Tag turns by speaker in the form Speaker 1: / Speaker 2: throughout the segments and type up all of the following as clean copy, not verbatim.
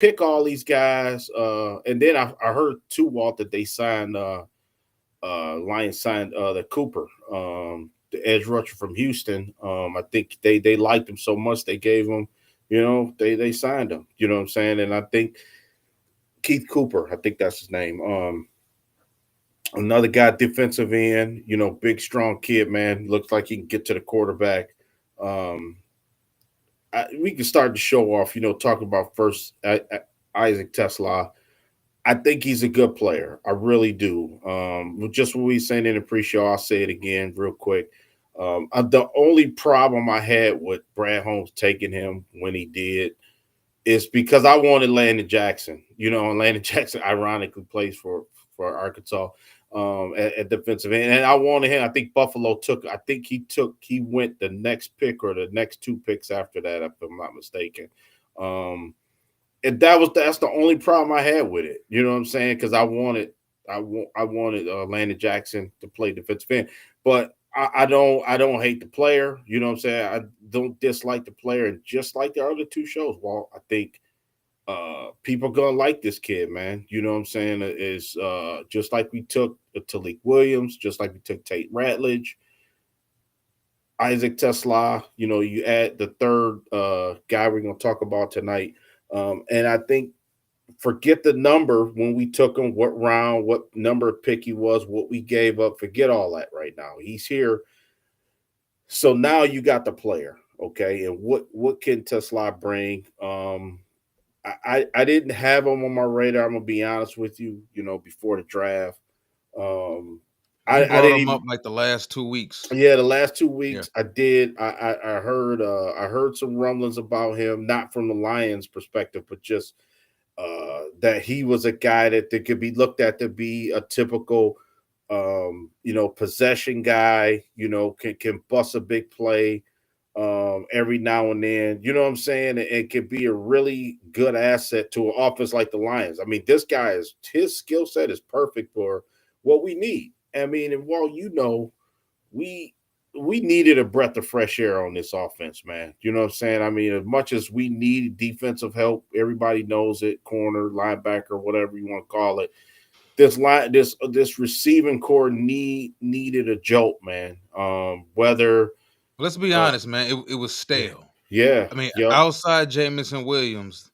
Speaker 1: pick all these guys, and then I heard too, Walt, that they signed Lions signed the Cooper, the edge rusher from Houston. I think they liked him so much they gave him, they signed him. You know what I'm saying? And I think Keith Cooper, I think that's his name. Another guy, defensive end, big strong kid, man. Looks like he can get to the quarterback. Um, we can start to show off, talk about first Isaac Tesla. I think he's a good player. I really do. Just what we saying in the pre-show, I'll say it again real quick. The only problem I had with Brad Holmes taking him when he did is because I wanted Landon Jackson. And Landon Jackson ironically plays for Arkansas at defensive end, and I wanted him. I think Buffalo took. I think he went the next pick or the next two picks after that, if I'm not mistaken. And that's the only problem I had with it. You know what I'm saying? Because I wanted Landon Jackson to play defensive end, but I don't hate the player. You know what I'm saying? I don't dislike the player, and just like the other two shows, Walt, I think people gonna like this kid, man. You know what I'm saying? Is just like we took Talik Williams, just like we took Tate Ratledge, Isaac Tesla. You add the third guy we're gonna talk about tonight, and I think forget the number when we took him, what round, what number pick he was, what we gave up. Forget all that right now. He's here. So now you got the player, okay? And what can Tesla bring? I didn't have him on my radar. I'm gonna be honest with you. Before the draft, um,
Speaker 2: You
Speaker 1: I
Speaker 2: brought
Speaker 1: didn't
Speaker 2: him
Speaker 1: even.
Speaker 2: up like the last 2 weeks.
Speaker 1: Yeah, the last two
Speaker 2: Yeah.
Speaker 1: weeks I did. I heard some rumblings about him, not from the Lions' perspective, but just that he was a guy that could be looked at to be a typical, possession guy. Can bust a big play every now and then. You know what I'm saying? It can be a really good asset to an offense like the Lions. I mean, this guy is his skill set is perfect for what we need. I mean, and while we we needed a breath of fresh air on this offense, man. You know what I'm saying? I mean, as much as we need defensive help, everybody knows it, corner, linebacker, whatever you want to call it. This receiving core needed a jolt, man. Whether
Speaker 2: Let's be
Speaker 1: uh,
Speaker 2: honest, man. It was
Speaker 1: yeah,
Speaker 2: stale.
Speaker 1: yeah,
Speaker 2: I mean,
Speaker 1: yep,
Speaker 2: outside Jamison Williams,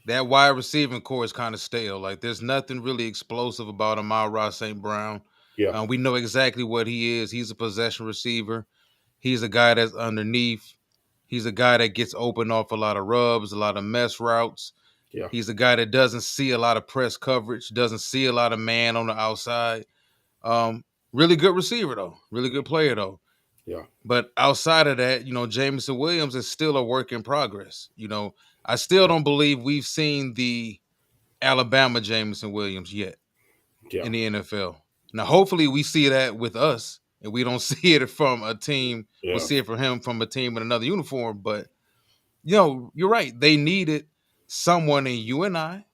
Speaker 2: that wide receiving core is kind of stale. Like, there's nothing really explosive about Amon-Ra St. Brown.
Speaker 1: yeah,
Speaker 2: We know exactly what he is. He's a possession receiver. He's a guy that's underneath. He's a guy that gets open off a lot of rubs, a lot of mess routes.
Speaker 1: yeah,
Speaker 2: He's a guy that doesn't see a lot of press coverage, doesn't see a lot of man on the outside. Um, really good receiver though, really good player though.
Speaker 1: yeah,
Speaker 2: But outside of that, Jameson Williams is still a work in progress. I still
Speaker 1: yeah,
Speaker 2: don't believe we've seen the Alabama Jameson Williams yet
Speaker 1: yeah,
Speaker 2: in the NFL. Now, hopefully, we see that with us, and we don't see it from a team. We'll
Speaker 1: yeah,
Speaker 2: see it from him from a team in another uniform. But you're right. They needed someone in you and I,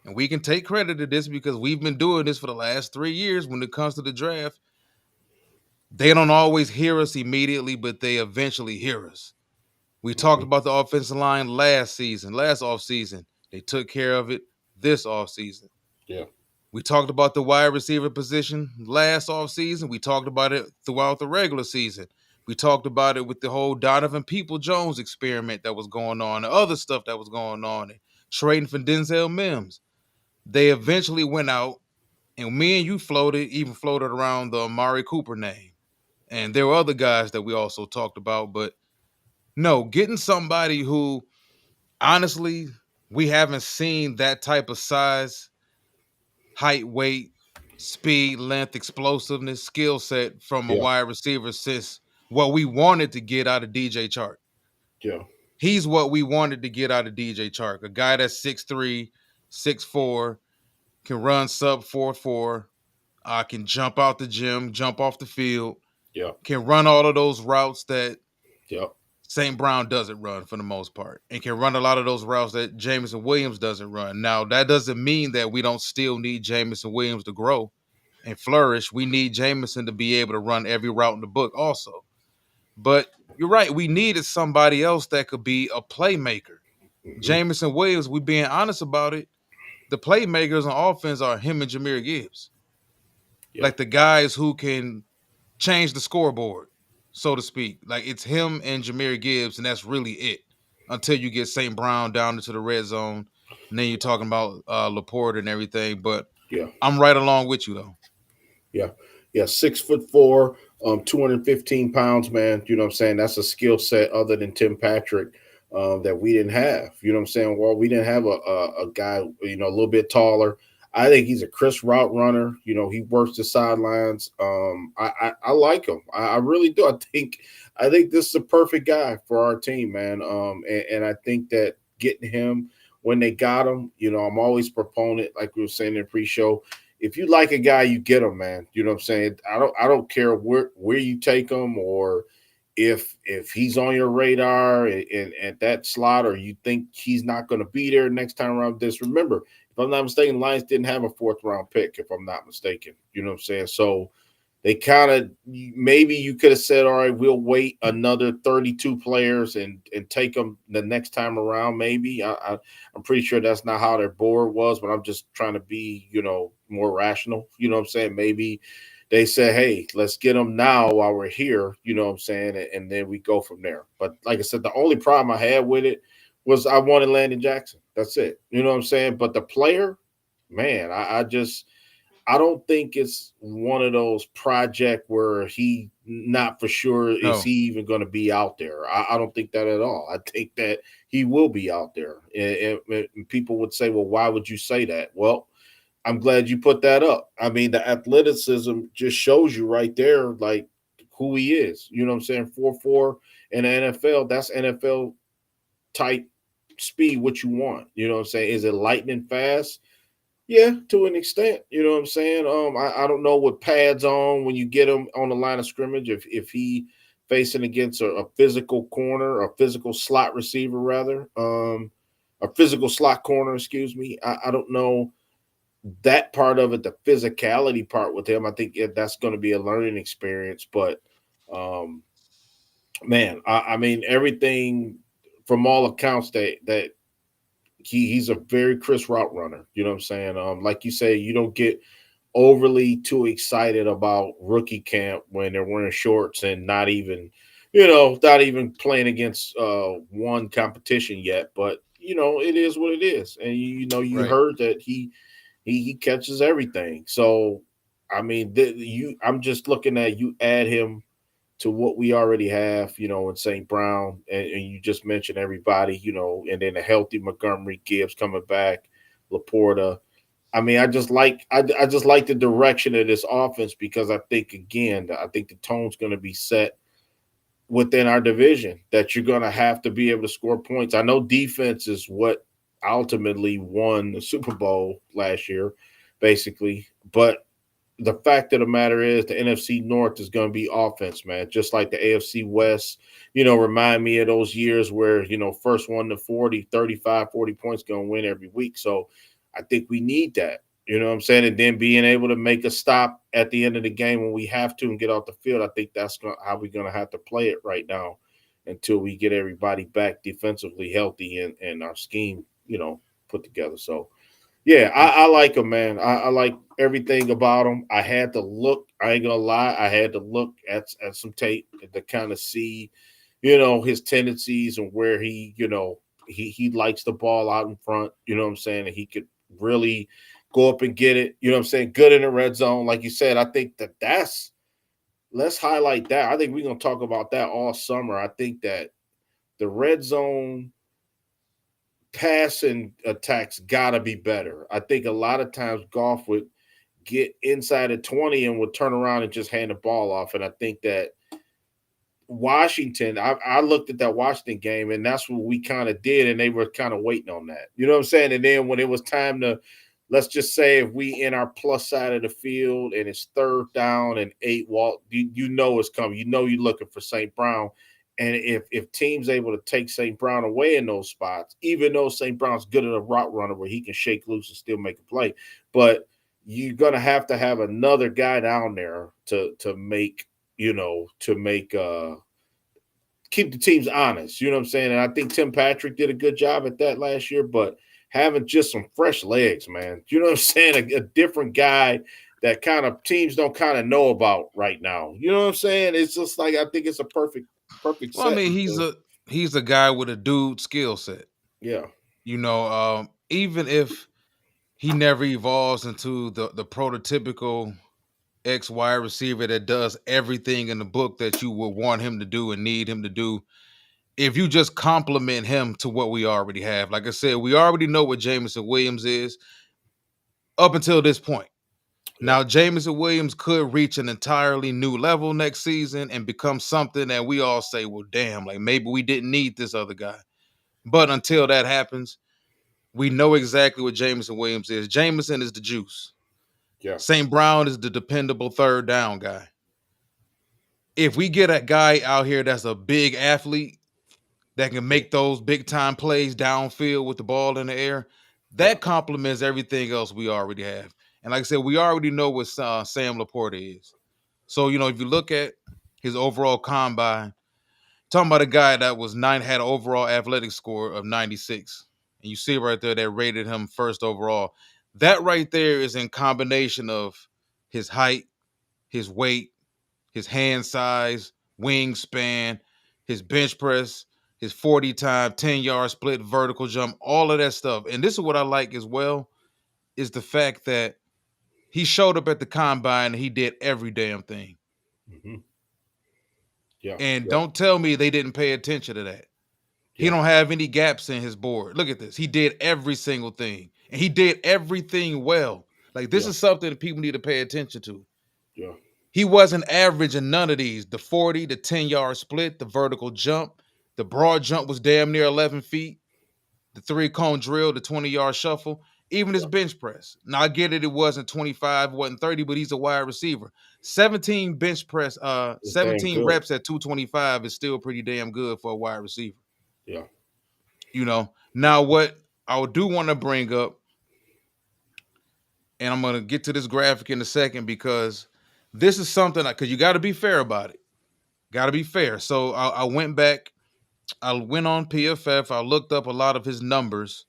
Speaker 2: and we can take credit to this because we've been doing this for the last 3 years. When it comes to the draft, they don't always hear us immediately, but they eventually hear us. We talked
Speaker 1: hmm,
Speaker 2: about the offensive line last offseason. They took care of it this offseason.
Speaker 1: yeah,
Speaker 2: We talked about the wide receiver position last offseason. We talked about it throughout the regular season. We talked about it with the whole Donovan People-Jones experiment that was going on, and other stuff that was going on, and trading for Denzel Mims. They eventually went out, and me and you even floated around the Amari Cooper name. And there were other guys that we also talked about, but no, getting somebody who honestly we haven't seen that type of size, height, weight, speed, length, explosiveness, skill set from a
Speaker 1: yeah,
Speaker 2: wide receiver since what we wanted to get out of DJ Chark.
Speaker 1: yeah,
Speaker 2: He's what we wanted to get out of DJ Chark, a guy that's 6'3", 6'4", can run sub 4.4, can jump out the gym, jump off the field,
Speaker 1: yeah,
Speaker 2: can run all of those routes that
Speaker 1: yeah,
Speaker 2: St. Brown doesn't run for the most part, and can run a lot of those routes that Jameson Williams doesn't run. Now, that doesn't mean that we don't still need Jameson Williams to grow and flourish. We need Jameson to be able to run every route in the book also. But you're right, we needed somebody else that could be a playmaker.
Speaker 1: Hmm.
Speaker 2: Jameson Williams, we being honest about it, the playmakers on offense are him and Jameer Gibbs.
Speaker 1: Yeah,
Speaker 2: Like the guys who can change the scoreboard, so to speak. Like it's him and Jameer Gibbs, and that's really it. Until you get St. Brown down into the red zone, and then you're talking about Laporte and everything. But
Speaker 1: yeah.
Speaker 2: I'm right along with you though.
Speaker 1: Yeah. Yeah. 6'4", 215 pounds, man. You know what I'm saying? That's a skill set other than Tim Patrick that we didn't have. You know what I'm saying? Well, we didn't have a guy, a little bit taller. I think he's a crisp route runner. He works the sidelines. I like him. I really do. I think this is a perfect guy for our team, man. And I think that getting him when they got him, I'm always proponent, like we were saying in the pre-show, if you like a guy, you get him, man. You know what I'm saying? I don't care where you take him or if he's on your radar and at that slot or you think he's not going to be there next time around. This remember, if I'm not mistaken, Lions didn't have a fourth round pick. If I'm not mistaken, you know what I'm saying? So they kind of maybe you could have said, all right, we'll wait another 32 players and take them the next time around. Maybe I'm pretty sure that's not how their board was, but I'm just trying to be more rational. You know what I'm saying? Maybe they said, hey, let's get them now while we're here. You know what I'm saying? And then we go from there. But like I said, the only problem I had with it was I wanted Landon Jackson. That's it. You know what I'm saying? But the player, man, I don't think it's one of those project where he not for sure is
Speaker 2: No,
Speaker 1: he even going to be out there. I don't think that at all. I think that he will be out there. And people would say, well, why would you say that? Well, I'm glad you put that up. I mean, the athleticism just shows you right there, like who he is. You know what I'm saying? 4'4" in the NFL, that's NFL type speed, what you want. You know what I'm saying? Is it lightning fast? Yeah, to an extent. You know what I'm saying? I don't know what pads on when you get him on the line of scrimmage. If he facing against a physical corner, a physical slot receiver rather, a physical slot corner. Excuse me. I don't know that part of it, the physicality part with him. I think that's going to be a learning experience. But um, man, I mean everything from all accounts that he's a very crisp route runner. You know what I'm saying? Like you say, you don't get overly too excited about rookie camp when they're wearing shorts and not even playing against one competition yet. But it is what it is, and you
Speaker 2: right.
Speaker 1: heard that he catches everything. So I mean, I'm just looking at you add him to what we already have, in St. Brown, and you just mentioned everybody, and then a healthy Montgomery, Gibbs coming back, Laporta. I mean, I just like the direction of this offense because I think the tone's going to be set within our division that you're going to have to be able to score points. I know defense is what ultimately won the Super Bowl last year, basically, but the fact of the matter is the NFC North is going to be offense, man. Just like the AFC West, remind me of those years where, first one to 40, 35, 40 points going to win every week. So I think we need that. You know what I'm saying? And then being able to make a stop at the end of the game when we have to and get off the field. I think that's how we're going to have to play it right now until we get everybody back defensively healthy and our scheme, put together. So yeah, I like him, man. I like everything about him. I had to look. I ain't gonna lie. I had to look at some tape to kind of see, his tendencies and where he likes the ball out in front. You know what I'm saying? And he could really go up and get it. You know what I'm saying? Good in the red zone, like you said. I think that's let's highlight that. I think we're gonna talk about that all summer. I think that the red zone passing attacks gotta be better. I think a lot of times golf would get inside of 20 and would turn around and just hand the ball off. And I think that Washington, I looked at that Washington game, and that's what we kind of did, and they were kind of waiting on that. You know what I'm saying? And then when it was time to, let's just say, if we in our plus side of the field and it's third down and 8, Walt, you know it's coming. You know you're looking for St. Brown. And if teams able to take St. Brown away in those spots, even though St. Brown's good at a route runner where he can shake loose and still make a play, but you're gonna have to have another guy down there to make keep the teams honest. You know what I'm saying? And I think Tim Patrick did a good job at that last year, but having just some fresh legs, man. You know what I'm saying? A different guy that kind of teams don't kind of know about right now. You know what I'm saying? It's just like I think it's a perfect
Speaker 2: Well, I mean,
Speaker 1: setting to
Speaker 2: he's a guy with a dude skill set.
Speaker 1: yeah,
Speaker 2: Even if he never evolves into the prototypical X wide receiver that does everything in the book that you would want him to do and need him to do. If you just compliment him to what we already have, like I said, we already know what Jameson Williams is up until this point.
Speaker 1: yeah,
Speaker 2: Now, Jameson Williams could reach an entirely new level next season and become something that we all say, well, damn, like maybe we didn't need this other guy. But until that happens, we know exactly what Jameson Williams is. Jameson is the juice.
Speaker 1: yeah,
Speaker 2: St. Brown is the dependable third down guy. If we get a guy out here that's a big athlete that can
Speaker 1: yeah,
Speaker 2: make those big time plays downfield with the ball in the air,
Speaker 1: yeah.
Speaker 2: that complements everything else we already have. And like I said, we already know what Sam Laporta is. So, if you look at his overall combine, talking about a guy that was had an overall athletic score of 96. And you see right there that rated him first overall. That right there is in combination of his height, his weight, his hand size, wingspan, his bench press, his 40 time, 10-yard split, vertical jump, all of that stuff. And this is what I like as well, is the fact that he showed up at the combine and he did every damn thing.
Speaker 1: Hmm. Yeah,
Speaker 2: And
Speaker 1: yeah,
Speaker 2: don't tell me they didn't pay attention to that. He
Speaker 1: yeah,
Speaker 2: don't have any gaps in his board. Look at this. He did every single thing. And he did everything well. Like this
Speaker 1: yeah,
Speaker 2: is something that people need to pay attention to.
Speaker 1: yeah,
Speaker 2: He wasn't average in none of these. The 40, the 10-yard split, the vertical jump, the broad jump was damn near 11 feet. The three-cone drill, the 20-yard shuffle, even his
Speaker 1: yeah.
Speaker 2: bench press. Now I get it, it wasn't 25, it wasn't 30, but he's a wide receiver. 17 bench press,
Speaker 1: It's damn
Speaker 2: 17
Speaker 1: good.
Speaker 2: reps at 225 is still pretty damn good for a wide receiver.
Speaker 1: Yeah.
Speaker 2: Now what I do want to bring up, and I'm gonna get to this graphic in a second because this is something because you got to be fair about it. Got to be fair. So I went back. I went on PFF. I looked up a lot of his numbers,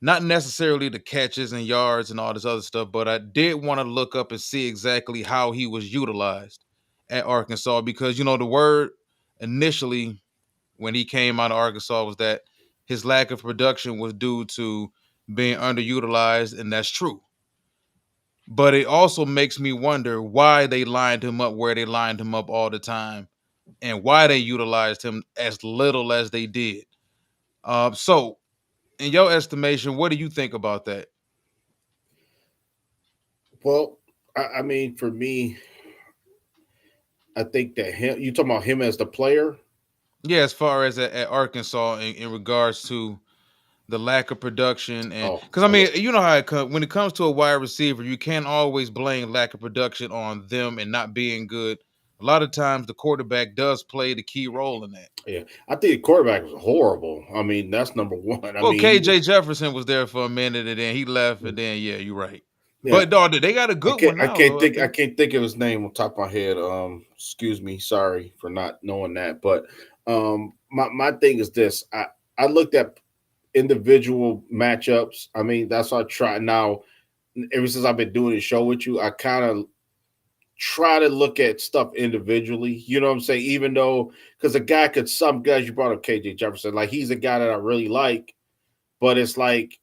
Speaker 2: not necessarily the catches and yards and all this other stuff, but I did want to look up and see exactly how he was utilized at Arkansas because the word initially when he came out of Arkansas was that his lack of production was due to being underutilized, and that's true. But it also makes me wonder why they lined him up where they lined him up all the time and why they utilized him as little as they did. So, in your estimation, what do you think about that?
Speaker 1: Well, I mean, for me, I think that him. You talking about him as the player?
Speaker 2: Yeah, as far as at Arkansas in regards to the lack of production, and
Speaker 1: Oh,
Speaker 2: because I
Speaker 1: okay.
Speaker 2: mean, you know how when it comes to a wide receiver, you can't always blame lack of production on them and not being good. A lot of times, the quarterback does play the key role in that.
Speaker 1: Yeah, I think the quarterback was horrible. I mean, that's number one. I
Speaker 2: Well,
Speaker 1: mean, he was.
Speaker 2: KJ Jefferson was there for a minute, and then he left, and then yeah, you're right.
Speaker 1: Yeah,
Speaker 2: But dog, they got a
Speaker 1: I
Speaker 2: good
Speaker 1: can't.
Speaker 2: one
Speaker 1: I
Speaker 2: now,
Speaker 1: can't
Speaker 2: though. I
Speaker 1: think. I
Speaker 2: think.
Speaker 1: can't think of his name on top of my head. Excuse me. Sorry for not knowing that. But my thing is this. I looked at individual matchups. I mean, that's what I try now. Ever since I've been doing the show with you, I kind of try to look at stuff individually. You know what I'm saying? Even though, because a guy could, some guys you brought up, KJ Jefferson, like he's a guy that I really like, but it's like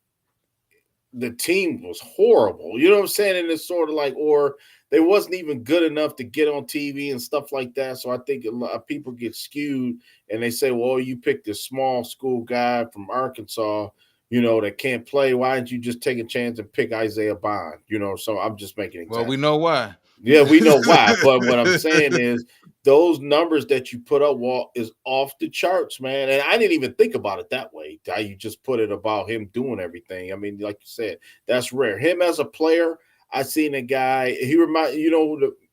Speaker 1: the team was horrible. You know what I'm saying? And it's sort of like, or they wasn't even good enough to get on TV and stuff like that. So I think a lot of people get skewed and they say, well, you picked this small school guy from Arkansas, that can't play. Why didn't you just take a chance and pick Isaiah Bond? So I'm just making an
Speaker 2: Well, we
Speaker 1: example.
Speaker 2: know why.
Speaker 1: Yeah, we know why. But what I'm saying is those numbers that you put up, Walt, is off the charts, man. And I didn't even think about it that way. How you just put it about him doing everything. I mean, like you said, that's rare. Him as a player, I seen a guy. He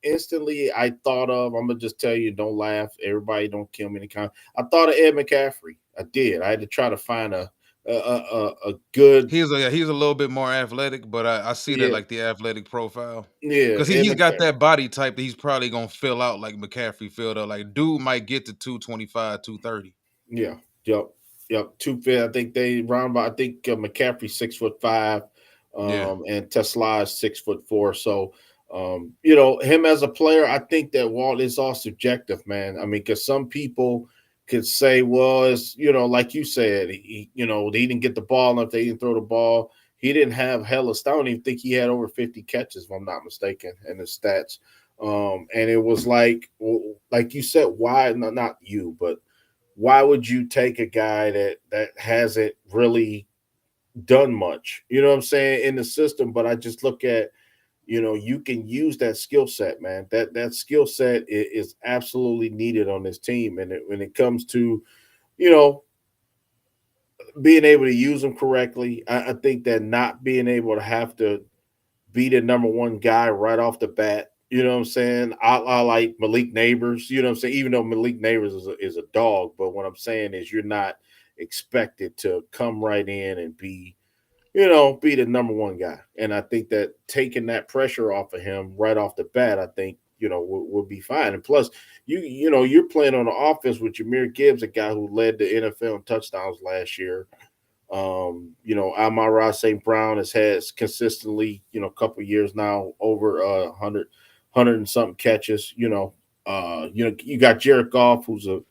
Speaker 1: instantly I thought of. I'm gonna just tell you, don't laugh. Everybody, don't kill me. I thought of Ed McCaffrey. I did. I had to try to find a a good,
Speaker 2: He's a little bit more athletic, but I see that
Speaker 1: yeah,
Speaker 2: like the athletic profile.
Speaker 1: yeah,
Speaker 2: Because
Speaker 1: and
Speaker 2: he's got
Speaker 1: McCaffrey.
Speaker 2: that body type that he's probably gonna fill out like McCaffrey filled out. Like dude might get to 225, 230.
Speaker 1: Yeah, yep, yep. 2 feet. I think they round about. I think McCaffrey's 6'5",
Speaker 2: Yeah.
Speaker 1: and Tesla is 6'4". So, him as a player, I think that Walt is all subjective, man. I mean, because some people could say, well, it's like you said, he didn't get the ball enough. They didn't throw the ball. He didn't have hella. I don't even think he had over 50 catches, if I'm not mistaken, in his stats. And it was like you said, why not you, but why would you take a guy that hasn't really done much? You know what I'm saying, in the system? But I just look at, you can use that skill set, man. That skill set is absolutely needed on this team, and when it comes to you know being able to use them correctly, I think that not being able to have to be the number one guy right off the bat. You know what I'm saying? I like Malik Neighbors. You know what I'm saying? Even though Malik Neighbors is a dog, but what I'm saying is you're not expected to come right in and be the number one guy. And I think that taking that pressure off of him right off the bat, I think will be fine. And plus, you're playing on the offense with Jameer Gibbs, a guy who led the NFL in touchdowns last year. Amon-Ra St. Brown has had consistently, a couple years now over 100 and something catches. You got Jared Goff, who's a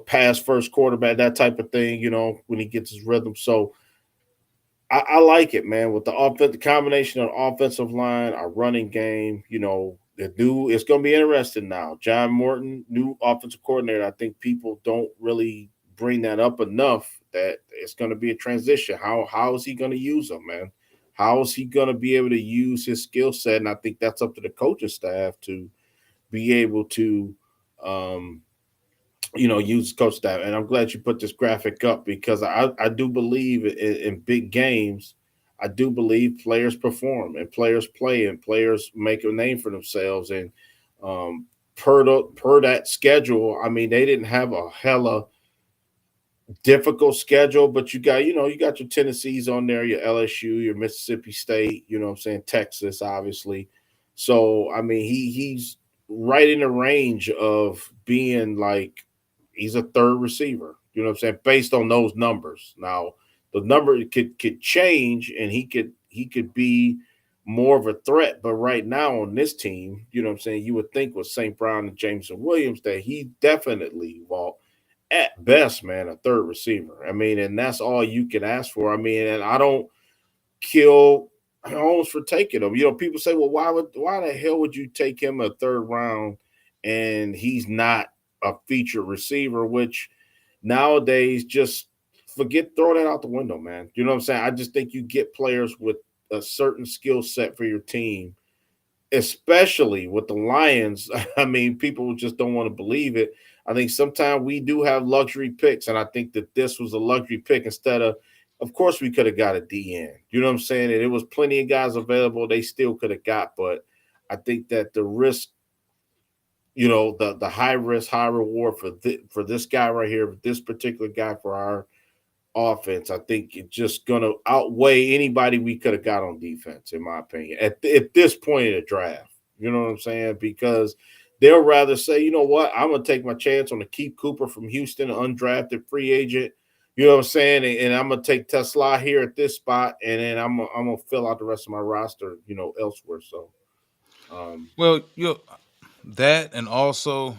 Speaker 1: pass first quarterback, that type of thing. When he gets his rhythm. So I like it, man. With the combination of offensive line, our running game. It's going to be interesting now. John Morton, new offensive coordinator. I think people don't really bring that up enough. That it's going to be a transition. How is he going to use them, man? How is he going to be able to use his skill set? And I think that's up to the coaching staff to be able to um, use coach staff. And I'm glad you put this graphic up because I do believe in big games. I do believe players perform and players play and players make a name for themselves. And um, per that schedule, I mean, they didn't have a hella difficult schedule, but you got your Tennessees on there, your LSU, your Mississippi State, you know what I'm saying, Texas, obviously. So I mean, he's right in the range of being like he's a third receiver, you know what I'm saying, based on those numbers. Now, the number could change and he could be more of a threat, but right now on this team, you know what I'm saying, you would think with St. Brown and Jameson Williams that he definitely Walt at best, man, a third receiver. I mean, and that's all you can ask for. I mean, and I don't kill Holmes for taking him. People say, well, why the hell would you take him a third round and he's not a featured receiver, which nowadays just throw that out the window, man. You know what I'm saying? I just think you get players with a certain skill set for your team, especially with the Lions. I mean, people just don't want to believe it. I think sometimes we do have luxury picks, and I think that this was a luxury pick instead of course, we could have got a DN. You know what I'm saying? And it was plenty of guys available. They still could have got, but I think that the risk, the high risk, high reward for this guy right here, this particular guy for our offense, I think it's just going to outweigh anybody we could have got on defense, in my opinion, at this point in the draft. You know what I'm saying? Because they'll rather say, you know what, I'm going to take my chance on the Keith Cooper from Houston, an undrafted free agent. You know what I'm saying? And I'm going to take Tesla here at this spot, and then I'm gonna fill out the rest of my roster, elsewhere. So, um,
Speaker 2: Well, that and also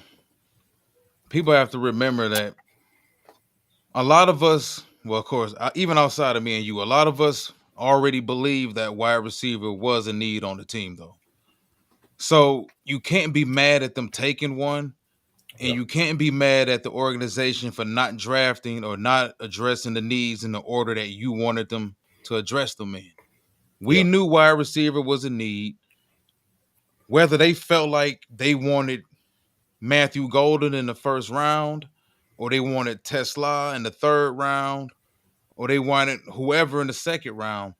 Speaker 2: people have to remember that a lot of us, well, of course, even outside of me and you, a lot of us already believe that wide receiver was a need on the team, though. So you can't be mad at them taking one, and
Speaker 1: yeah,
Speaker 2: you can't be mad at the organization for not drafting or not addressing the needs in the order that you wanted them to address them in. We
Speaker 1: yeah,
Speaker 2: knew wide receiver was a need, whether they felt like they wanted Matthew Golden in the first round, or they wanted Tesla in the third round, or they wanted whoever in the second round.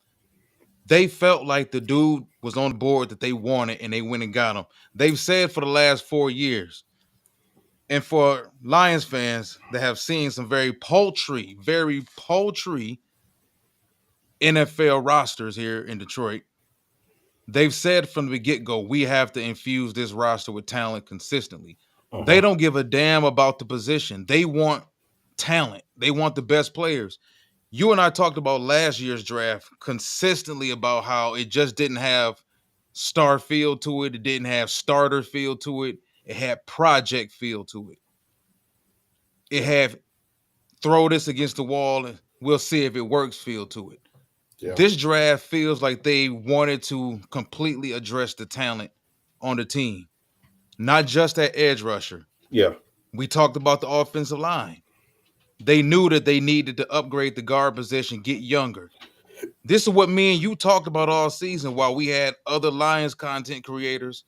Speaker 2: They felt like the dude was on the board that they wanted and they went and got him. They've said for the last 4 years, And for Lions fans that have seen some very paltry NFL rosters here in Detroit, they've said from the get-go, we have to infuse this roster with talent consistently. They
Speaker 1: Uh-huh.
Speaker 2: don't give a damn about the position. They want talent. They want the best players. You and I talked about last year's draft consistently about how it just didn't have star feel to it. It didn't have starter feel to it. It had project feel to it. It
Speaker 1: Yeah.
Speaker 2: had throw this against the wall and we'll see if it works feel to it.
Speaker 1: Yeah.
Speaker 2: This draft feels like they wanted to completely address the talent on the team, not just that edge rusher.
Speaker 1: Yeah.
Speaker 2: We talked about the offensive line. They knew that they needed to upgrade the guard position, get younger. This is what me and you talked about all season while we had other Lions content creators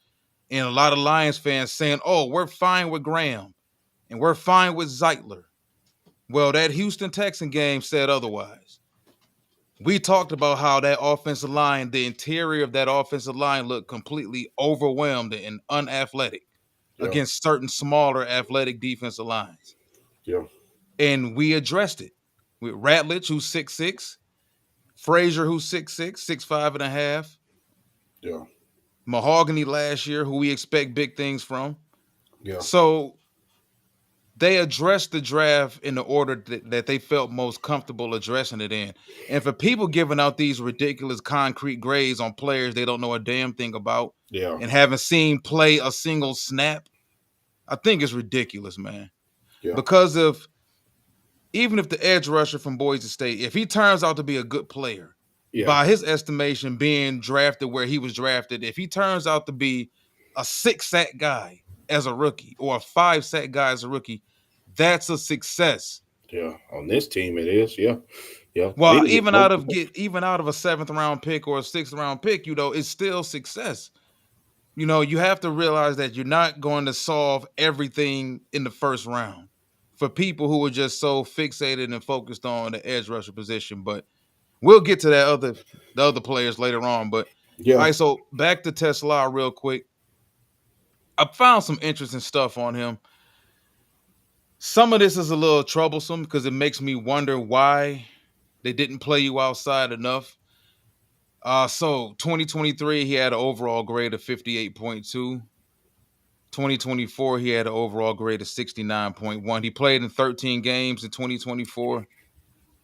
Speaker 2: and a lot of Lions fans saying, oh, we're fine with Graham and we're fine with Zeitler. Well, that Houston Texan game said otherwise. We talked about how that offensive line, the interior of that offensive line looked completely overwhelmed and unathletic
Speaker 1: Yeah.
Speaker 2: against certain smaller athletic defensive lines.
Speaker 1: Yeah.
Speaker 2: And we addressed it with Ratledge, who's 6'6", Frazier, who's 6'6", 6'5 and a half,
Speaker 1: Yeah.
Speaker 2: Mahogany last year, who we expect big things from.
Speaker 1: Yeah.
Speaker 2: So they addressed the draft in the order that they felt most comfortable addressing it in. And for people giving out these ridiculous concrete grades on players they don't know a damn thing about
Speaker 1: Yeah.
Speaker 2: and haven't seen play a single snap, I think it's ridiculous, man.
Speaker 1: Yeah.
Speaker 2: Because of even if the edge rusher from Boise State, if he turns out to be a good player,
Speaker 1: Yeah.
Speaker 2: by his estimation, being drafted where he was drafted, if he turns out to be a 6-sack guy as a rookie or a 5-sack guy as a rookie, that's a success.
Speaker 1: Yeah. On this team, it is. Yeah. Yeah. They
Speaker 2: Well,
Speaker 1: didn't get no.
Speaker 2: even out of a 7th round pick or a 6th round pick, it's still success. You have to realize that you're not going to solve everything in the first round for people who are just so fixated and focused on the edge rusher position. But we'll get to the other players later on. But all
Speaker 1: Yeah.
Speaker 2: right, so back to Tesla real quick. I found some interesting stuff on him. Some of this is a little troublesome because it makes me wonder why they didn't play you outside enough. So 2023, he had an overall grade of 58.2. 2024, he had an overall grade of 69.1. He played in 13 games in 2024.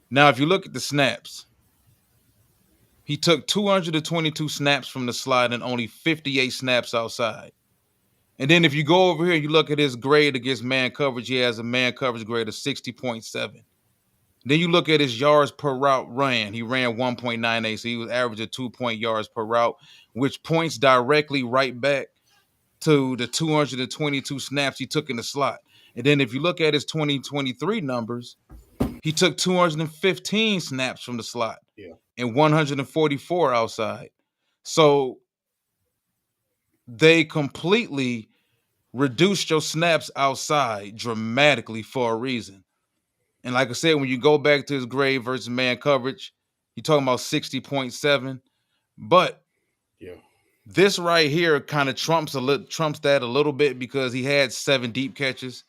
Speaker 2: Now, if you look at the snaps, he took 222 snaps from the slot and only 58 snaps outside. And then if you go over here and you look at his grade against man coverage, he has a man coverage grade of 60.7. Then you look at his yards per route ran. He ran 1.98, so he was averaging 2 yards per route, which points directly right back to the 222 snaps he took in the slot. And then if you look at his 2023 numbers, he took 215 snaps from the slot
Speaker 1: Yeah.
Speaker 2: and 144 outside. So they completely reduced your snaps outside dramatically for a reason. And like I said, when you go back to his grade versus man coverage, you're talking about 60.7. But
Speaker 1: Yeah.
Speaker 2: this right here kind of trumps that a little bit because he had 7 deep catches,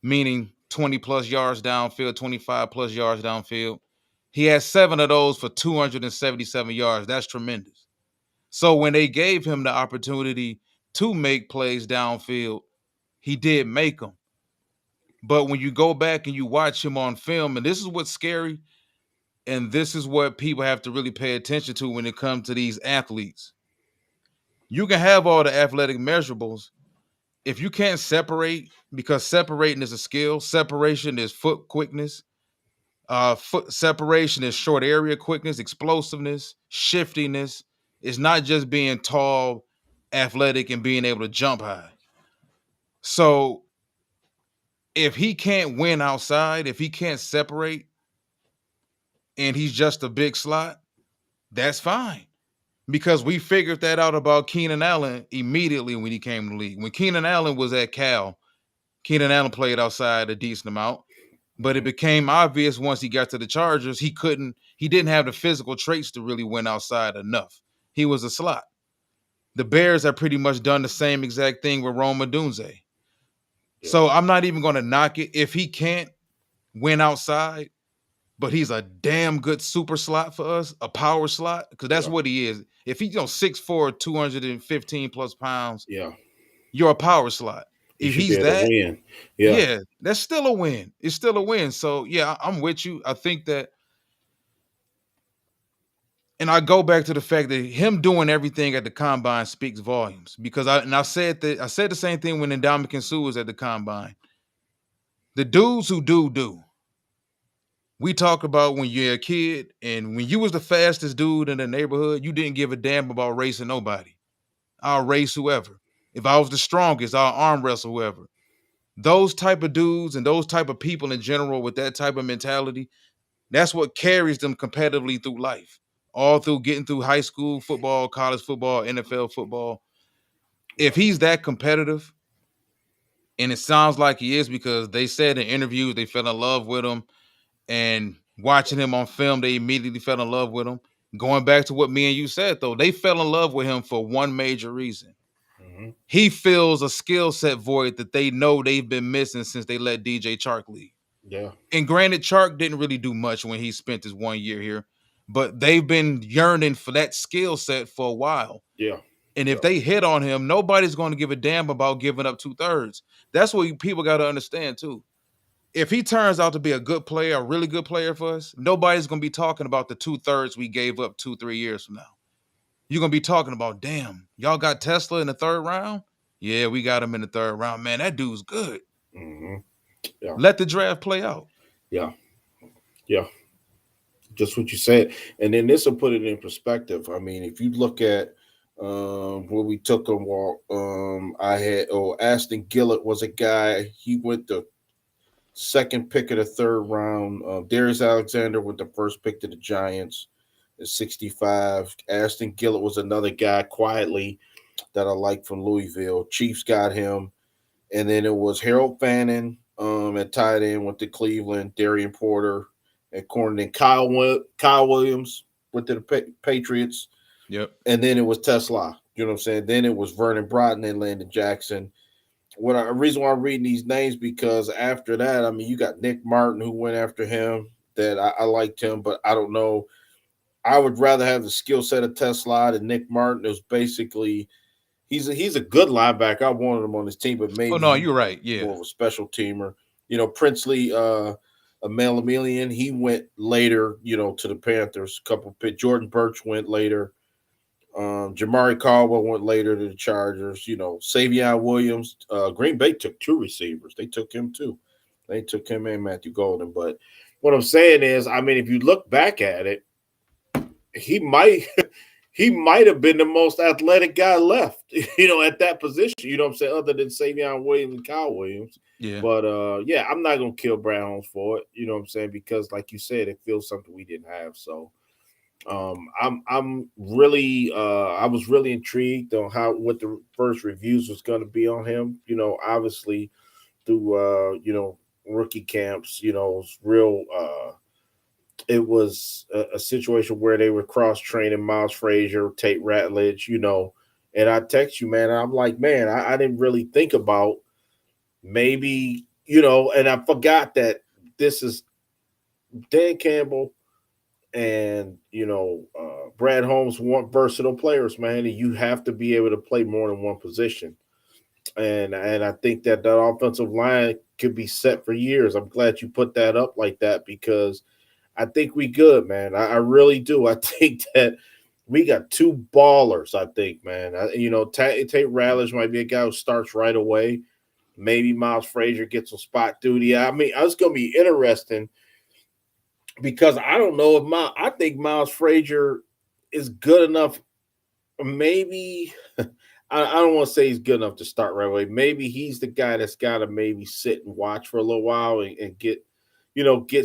Speaker 2: meaning 20 plus yards downfield, 25 plus yards downfield. He had 7 of those for 277 yards. That's tremendous. So when they gave him the opportunity to make plays downfield, he did make them. But when you go back and you watch him on film, and this is what's scary, and this is what people have to really pay attention to when it comes to these athletes. You can have all the athletic measurables. If you can't separate, because separating is a skill, separation is foot quickness, foot separation is short area quickness, explosiveness, shiftiness. It's not just being tall, athletic, and being able to jump high. So if he can't win outside, if he can't separate, and he's just a big slot, that's fine. Because we figured that out about Keenan Allen immediately when he came to the league. When Keenan Allen was at Cal, Keenan Allen played outside a decent amount, but it became obvious once he got to the Chargers, he didn't have the physical traits to really win outside enough. He was a slot. The Bears have pretty much done the same exact thing with Rome Odunze.
Speaker 1: Yeah.
Speaker 2: So I'm not even going to knock it if he can't win outside, but he's a damn good super slot for us, a power slot, because that's
Speaker 1: Yeah.
Speaker 2: what he is. If he's 6'4", 215 plus pounds,
Speaker 1: Yeah.
Speaker 2: you're a power slot.
Speaker 1: He
Speaker 2: If
Speaker 1: should be
Speaker 2: he's
Speaker 1: able to
Speaker 2: that,
Speaker 1: win. Yeah.
Speaker 2: yeah, that's still a win. It's still a win. So yeah, I'm with you. I think that, and I go back to the fact that him doing everything at the combine speaks volumes. Because I said the same thing when Ndamukong Suh was at the combine. The dudes who do. We talk about when you're a kid and when you was the fastest dude in the neighborhood, you didn't give a damn about racing nobody. I'll race whoever. If I was the strongest, I'll arm wrestle whoever. Those type of dudes and those type of people in general with that type of mentality, that's what carries them competitively through life. All through getting through high school football, college football, NFL football. If
Speaker 1: Yeah.
Speaker 2: he's that competitive, and it sounds like he is because they said in interviews they fell in love with him, and watching him on film, they immediately fell in love with him. Going back to what me and you said, though, they fell in love with him for one major reason.
Speaker 1: Hmm.
Speaker 2: He fills a skill set void that they know they've been missing since they let DJ Chark leave.
Speaker 1: Yeah.
Speaker 2: And granted, Chark didn't really do much when he spent his 1 year here, but they've been yearning for that skill set for a while.
Speaker 1: Yeah.
Speaker 2: And if
Speaker 1: Yeah.
Speaker 2: they hit on him, nobody's going to give a damn about giving up 2/3. That's what people got to understand too. If he turns out to be a good player, a really good player for us, nobody's gonna be talking about the 2/3 we gave up 2, 3 years from now. You're gonna be talking about, damn, y'all got Tesla in the third round? Yeah, we got him in the third round. Man, that dude's good.
Speaker 1: Hmm. Yeah.
Speaker 2: Let the draft play out.
Speaker 1: Yeah. Yeah. Just what you said. And then this will put it in perspective. I mean, if you look at where we took him, well, I had, Aston Gillett was a guy. He went the second pick of the third round. Darius Alexander with the first pick to the Giants at 65. Aston Gillett was another guy quietly that I like from Louisville. Chiefs got him. And then it was Harold Fannin at tight end with the Cleveland, Darian Porter at corner, then Kyle Williams with the Patriots,
Speaker 2: Yep.
Speaker 1: and then it was Tesla. You know what I'm saying? Then it was Vernon Broughton and Landon Jackson. Reason why I'm reading these names because after that, I mean, you got Nick Martin who went after him. That I liked him, but I don't know. I would rather have the skill set of Tesla than Nick Martin. It was basically he's a good linebacker. I wanted him on his team, but
Speaker 2: Oh
Speaker 1: maybe
Speaker 2: no,
Speaker 1: he's
Speaker 2: you're right. Yeah.
Speaker 1: more of a special teamer. Princely, a Malamelian, he went later. To the Panthers. A couple pick. Jordan Birch went later. Jamari Caldwell went later to the Chargers. Savion Williams. Green Bay took two receivers. They took him too. They took him and Matthew Golden. But what I'm saying is, I mean, if you look back at it, he might he might have been the most athletic guy left, at that position. You know what I'm saying? Other than Savion Williams and Kyle Williams.
Speaker 2: Yeah.
Speaker 1: But yeah, I'm not gonna kill Brad Holmes for it. You know what I'm saying? Because like you said, it feels something we didn't have. So I'm really I was really intrigued on what the first reviews was gonna be on him. Obviously through rookie camps, it's real it was a situation where they were cross training Miles Frazier, Tate Ratledge, and I text you, man. And I'm like, man, I didn't really think about maybe, and I forgot that this is Dan Campbell and, Brad Holmes want versatile players, man. And you have to be able to play more than one position. And I think that offensive line could be set for years. I'm glad you put that up like that because I think we good, man. I really do. I think that we got two ballers. I think, man. Tate Ratledge might be a guy who starts right away. Maybe Miles Frazier gets some spot duty. I mean, it's going to be interesting because I don't know if I think Miles Frazier is good enough. Maybe I don't want to say he's good enough to start right away. Maybe he's the guy that's got to maybe sit and watch for a little while and get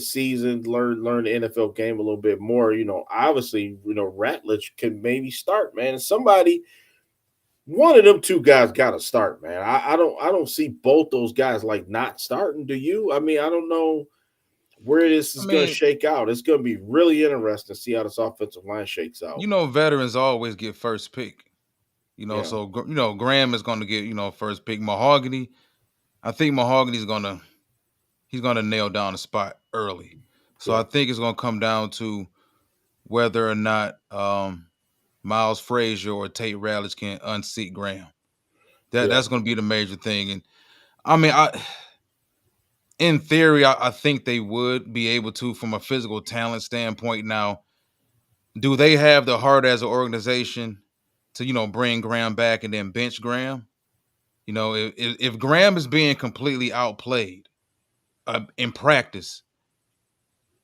Speaker 1: seasoned, learn the NFL game a little bit more. Obviously, Ratledge can maybe start, man. And one of them two guys got to start, man. I don't see both those guys like not starting. Do you? I mean, I don't know where this
Speaker 2: I
Speaker 1: is going to
Speaker 2: mean,
Speaker 1: shake out. It's going to be really interesting to see how this offensive line shakes out.
Speaker 2: veterans always get first pick.
Speaker 1: Yeah,
Speaker 2: So Graham is going to get first pick. Mahogany, I think Mahogany's gonna he's gonna nail down the spot early. So
Speaker 1: Yeah,
Speaker 2: I think it's gonna come down to whether or not Miles Frazier or Tate Rallich can unseat Graham.
Speaker 1: yeah,
Speaker 2: That's gonna be the major thing. And I mean, I in theory, I think they would be able to from a physical talent standpoint. Now, do they have the heart as an organization to bring Graham back and then bench Graham? If Graham is being completely outplayed in practice,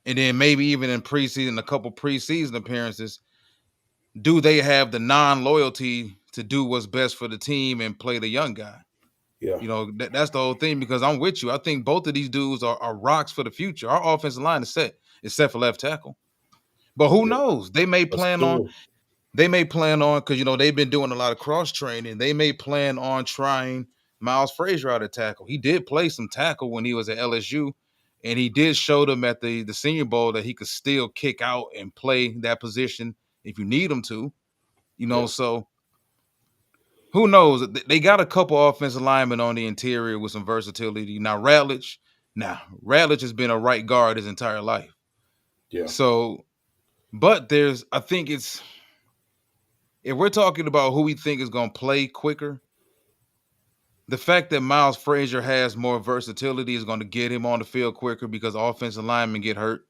Speaker 2: and then maybe even in preseason, a couple preseason appearances, do they have the non-loyalty to do what's best for the team and play the young guy?
Speaker 1: yeah,
Speaker 2: That's the whole thing, because I'm with you. I think both of these dudes are rocks for the future. Our offensive line is set, except for left tackle. But who
Speaker 1: yeah.
Speaker 2: knows?
Speaker 1: Let's do it.
Speaker 2: They may plan on, because they've been doing a lot of cross training. They may plan on trying Miles Frazier out of tackle. He did play some tackle when he was at LSU, and he did show them at the Senior Bowl that he could still kick out and play that position if you need him to.
Speaker 1: Yeah,
Speaker 2: So who knows? They got a couple offensive linemen on the interior with some versatility. Now Radlich has been a right guard his entire life.
Speaker 1: yeah,
Speaker 2: So, but I think it's if we're talking about who we think is going to play quicker, the fact that Miles Frazier has more versatility is going to get him on the field quicker because offensive linemen get hurt.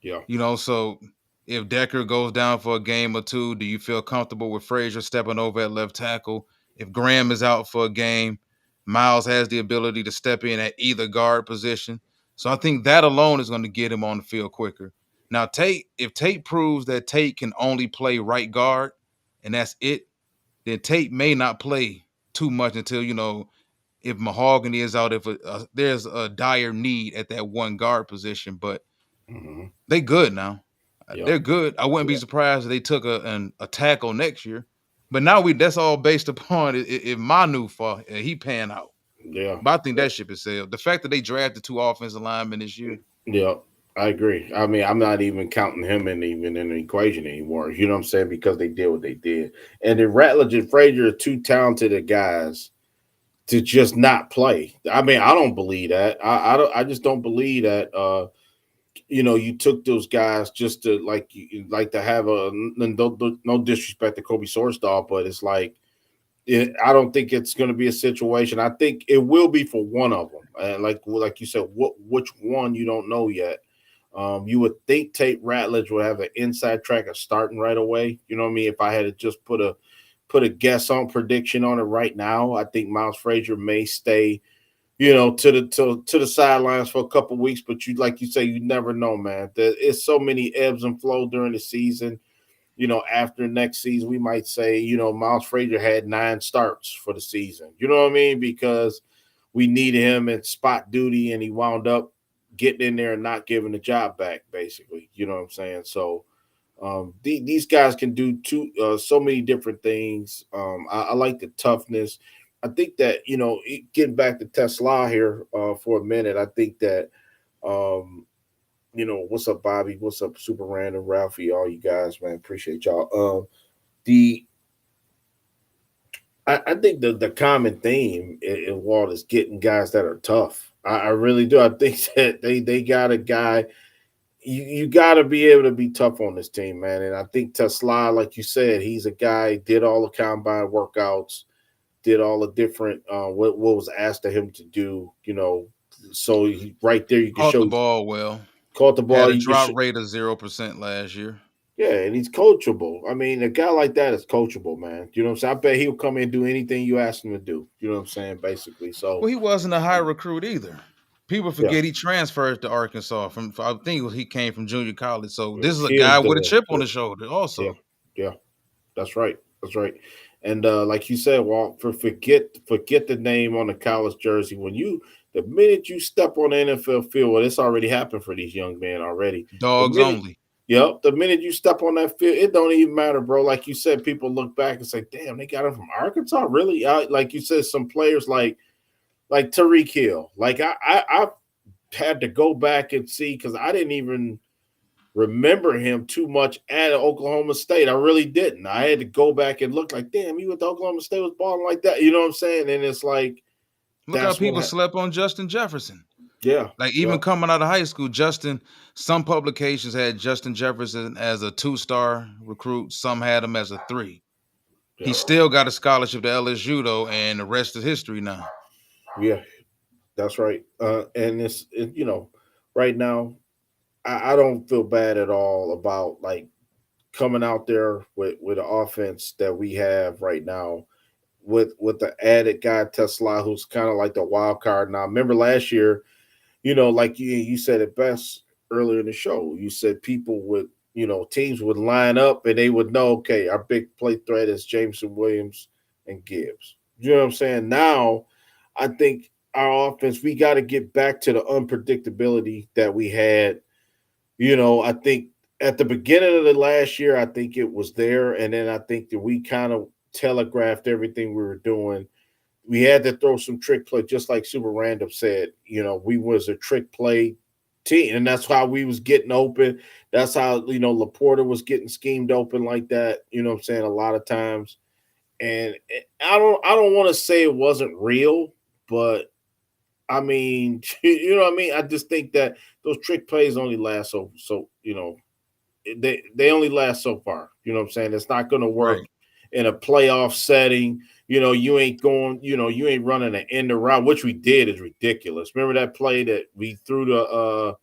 Speaker 1: yeah.
Speaker 2: So if Decker goes down for a game or two, do you feel comfortable with Frazier stepping over at left tackle? If Graham is out for a game, Miles has the ability to step in at either guard position. So I think that alone is going to get him on the field quicker. Now, if Tate proves that Tate can only play right guard and that's it, then Tate may not play too much until, if Mahogany is out, if there's a dire need at that one guard position. But
Speaker 1: Hmm.
Speaker 2: they good now.
Speaker 1: Yeah,
Speaker 2: They're good. I wouldn't be
Speaker 1: yeah,
Speaker 2: surprised if they took a tackle next year. But now that's all based upon if Manu fall, he pan out.
Speaker 1: yeah,
Speaker 2: But I think that ship is sailed. The fact that they drafted two offensive linemen this year,
Speaker 1: yeah. I agree. I mean, I'm not even counting him even in the equation anymore. You know what I'm saying? Because they did what they did, and then Ratledge and Frazier are too talented guys to just not play. I mean, I don't believe that. I don't. I just don't believe that. You took those guys just to like to have a no disrespect to Kobe Sorsdal, but it's like I don't think it's going to be a situation. I think it will be for one of them, and like you said, which one you don't know yet. You would think Tate Ratledge would have an inside track of starting right away. You know what I mean? If I had to just put a guess on prediction on it right now, I think Miles Frazier may stay to the sidelines for a couple weeks. But like you say, you never know, man. It's so many ebbs and flow during the season. After next season, we might say, Miles Frazier had 9 starts for the season. You know what I mean? Because we needed him in spot duty, and he wound up getting in there and not giving the job back, basically. You know what I'm saying? So these guys can do so many different things. I like the toughness. I think that getting back to Tesla here for a minute. I think that what's up, Bobby? What's up, Super Random, Ralphie? All you guys, man, appreciate y'all. The I think the common theme in Walt is getting guys that are tough. I really do. I think that they got a guy you got to be able to be tough on this team, man. And I think Tesla, like you said, he's a guy did all the combine workouts, did all the different what was asked of him to do. So right there you can
Speaker 2: caught
Speaker 1: show
Speaker 2: the
Speaker 1: he's
Speaker 2: ball well,
Speaker 1: caught the ball.
Speaker 2: had a
Speaker 1: You can
Speaker 2: drop rate of 0% last year.
Speaker 1: yeah, and he's coachable. I mean, a guy like that is coachable, man. You know what I'm saying? I bet he'll come in and do anything you ask him to do. You know what I'm saying? Basically, so
Speaker 2: Well, he wasn't a high recruit either. People
Speaker 1: yeah,
Speaker 2: forget he transferred to Arkansas from. I think he came from junior college. So this is a
Speaker 1: he is
Speaker 2: guy with a
Speaker 1: the
Speaker 2: chip on his shoulder,
Speaker 1: yeah,
Speaker 2: also.
Speaker 1: yeah. That's right. That's right. And like you said, Walt, forget the name on the college jersey. The minute you step on the NFL field, well, it's already happened for these young men already. The
Speaker 2: Dogs
Speaker 1: minute,
Speaker 2: only.
Speaker 1: yep, the minute you step on that field, it don't even matter, bro. Like you said, people look back and say, "Damn, they got him from Arkansas, really?" Like you said, some players like Tariq Hill. Like I've had to go back and see because I didn't even remember him too much at Oklahoma State. I really didn't. I had to go back and look like, damn, he went to Oklahoma State was balling like that. You know what I'm saying? And it's like,
Speaker 2: Look how
Speaker 1: that's
Speaker 2: people
Speaker 1: what.
Speaker 2: slept on Justin Jefferson.
Speaker 1: Yeah,
Speaker 2: Like even
Speaker 1: yep,
Speaker 2: coming out of high school, some publications had Justin Jefferson as a 2-star recruit, some had him as a 3. He
Speaker 1: yep,
Speaker 2: still got a scholarship to LSU though, and the rest is history now.
Speaker 1: yeah. That's right. And right now, I don't feel bad at all about like coming out there with the offense that we have right now with the added guy Tesla, who's kind of like the wild card now. Remember last year, like you said it best earlier in the show. You said people would, teams would line up and they would know, okay, our big play threat is Jameson Williams and Gibbs. You know what I'm saying? Now, I think our offense, we got to get back to the unpredictability that we had. I think at the beginning of the last year, I think it was there. And then I think that we kind of telegraphed everything we were doing. We had to throw some trick play, just like Super Random said. We was a trick play team, and that's how we was getting open. That's how Laporta was getting schemed open like that. You know what I'm saying? A lot of times, and I don't want to say it wasn't real, but I mean, you know what I mean. I just think that those trick plays only last so they only last so far. You know what I'm saying? It's not going to
Speaker 2: Right.
Speaker 1: work in a playoff setting. You ain't going. You ain't running an end around, which we did is ridiculous. Remember that play that we threw to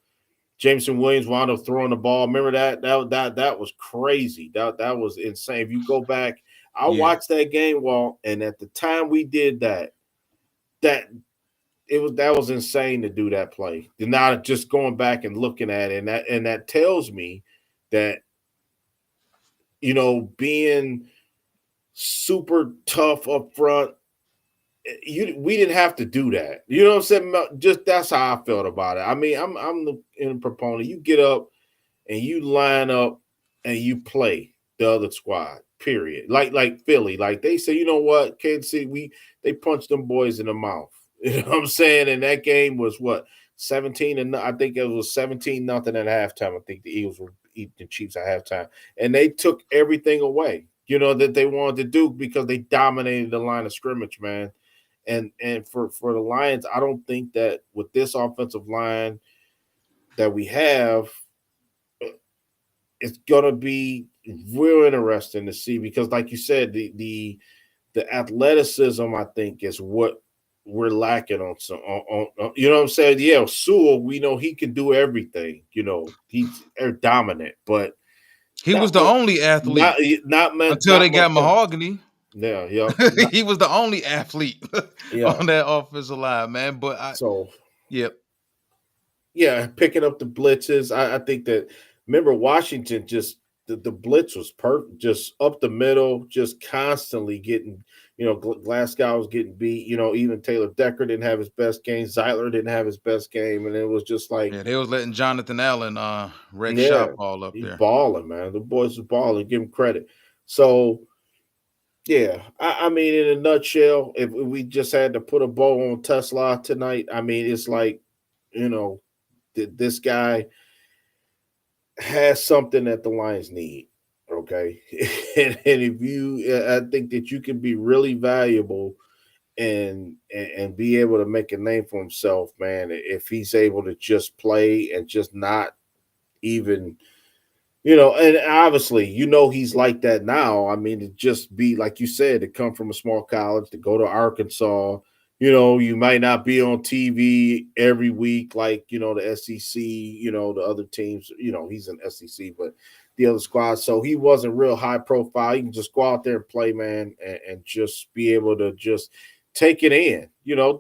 Speaker 1: Jameson Williams wound up throwing the ball. Remember that? That was crazy. That was insane. If you go back, I
Speaker 2: Yeah.
Speaker 1: watched that game, Walt, and at the time we did that, that that was insane to do that play. Not just going back and looking at it, and that tells me that being super tough up front. We didn't have to do that. You know what I'm saying? Just that's how I felt about it. I mean, I'm the in proponent. You get up and you line up and you play the other squad. Period. Like Philly, like they say, you know what, Kansas City, they punched them boys in the mouth. You know what I'm saying? And that game was what 17 and I think it was 17-0 at halftime. I think the Eagles were eating the Chiefs at halftime, and they took everything away. That they wanted to do because they dominated the line of scrimmage, man. And for the Lions, I don't think that with this offensive line that we have, it's gonna be real interesting to see because, like you said, the athleticism I think is what we're lacking on some. You know what I'm saying? Yeah, Sewell, we know he can do everything. He's dominant, but
Speaker 2: He was
Speaker 1: not
Speaker 2: the
Speaker 1: much,
Speaker 2: only
Speaker 1: not
Speaker 2: athlete
Speaker 1: not much,
Speaker 2: until they
Speaker 1: not much
Speaker 2: got
Speaker 1: else.
Speaker 2: Mahogany.
Speaker 1: Yeah, yeah,
Speaker 2: He was the only athlete
Speaker 1: yeah.
Speaker 2: on that offensive line, man. But
Speaker 1: So
Speaker 2: yep.
Speaker 1: yeah, picking up the blitzes. I think that remember Washington just the blitz was perfect, just up the middle, just constantly getting. Glasgow was getting beat. Even Taylor Decker didn't have his best game. Zeitler didn't have his best game, and it was just like,
Speaker 2: Yeah, they was letting Jonathan Allen wreck
Speaker 1: yeah,
Speaker 2: shop all up
Speaker 1: he's
Speaker 2: there.
Speaker 1: balling, man. The boys are balling. Give him credit. So yeah, I mean, in a nutshell, if we just had to put a bow on Tesla tonight, I mean, it's like you know, this guy has something that the Lions need. Okay, and if I think that you can be really valuable and be able to make a name for himself, man. If he's able to just play and just not even, and obviously, he's like that now. I mean, to just be like you said, to come from a small college, to go to Arkansas. You might not be on TV every week like the SEC. The other teams. He's in SEC, but the other squad. So he wasn't real high profile. You can just go out there and play, man, and just be able to just take it in.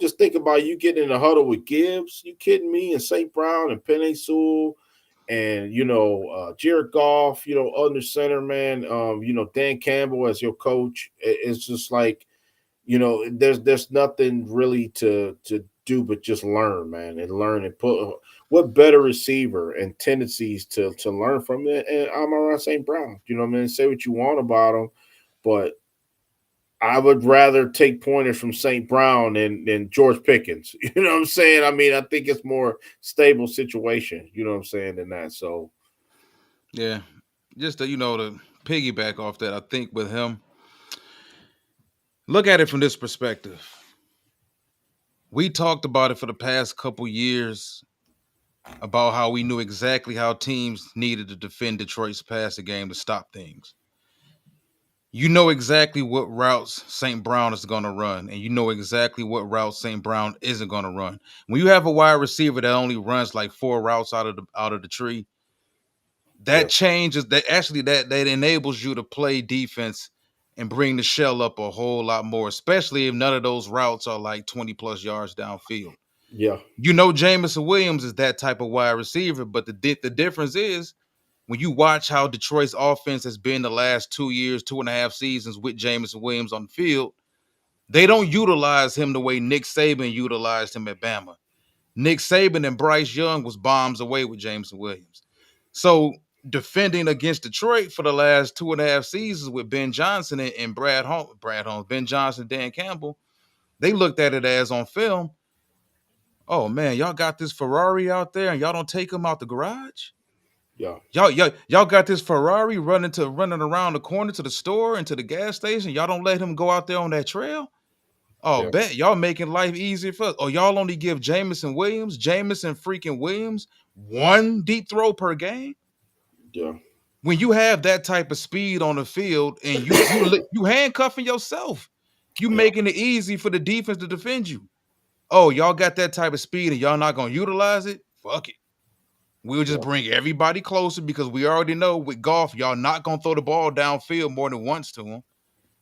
Speaker 1: Just think about you getting in a huddle with Gibbs. You kidding me? And St. Brown and Penny Sewell and Jared Goff, under center, man. Dan Campbell as your coach. It's just like there's nothing really to do but just learn, man, and learn and put what better receiver and tendencies to learn from it. And I'm around St. Brown. You know what I mean? Say what you want about him, but I would rather take pointers from St. Brown than George Pickens. You know what I'm saying? I mean, I think it's more stable situation. You know what I'm saying than that. So
Speaker 2: Yeah. Just to piggyback off that, I think with him, look at it from this perspective. We talked about it for the past couple years about how we knew exactly how teams needed to defend Detroit's passing game to stop things. You know exactly what routes St. Brown is going to run, and you know exactly what routes St. Brown isn't going to run. When you have a wide receiver that only runs like 4 routes out of the tree, that
Speaker 1: Yeah,
Speaker 2: changes that enables you to play defense and bring the shell up a whole lot more, especially if none of those routes are like 20 plus yards downfield.
Speaker 1: yeah,
Speaker 2: You know, Jamison Williams is that type of wide receiver, but the difference is when you watch how Detroit's offense has been the last 2 years, 2.5 seasons with Jamison Williams on the field, they don't utilize him the way Nick Saban utilized him at Bama. Nick Saban and Bryce Young was bombs away with Jameson Williams. So defending against Detroit for the last 2.5 seasons with Ben Johnson and Brad Holmes, Ben Johnson, Dan Campbell, they looked at it as on film. Oh man, y'all got this Ferrari out there and y'all don't take him out the garage.
Speaker 1: yeah,
Speaker 2: Y'all got this Ferrari running around the corner to the store and to the gas station. Y'all don't let him go out there on that trail. Oh,
Speaker 1: yeah,
Speaker 2: bet y'all making life easier for us. Oh, y'all only give Jameson freaking Williams, one deep throw per game.
Speaker 1: yeah,
Speaker 2: When you have that type of speed on the field and you handcuffing yourself, you
Speaker 1: yeah,
Speaker 2: making it easy for the defense to defend you. Oh, y'all got that type of speed and y'all not gonna utilize it? Fuck it. We'll just
Speaker 1: yeah,
Speaker 2: bring everybody closer because we already know with golf, y'all not gonna throw the ball downfield more than once to him.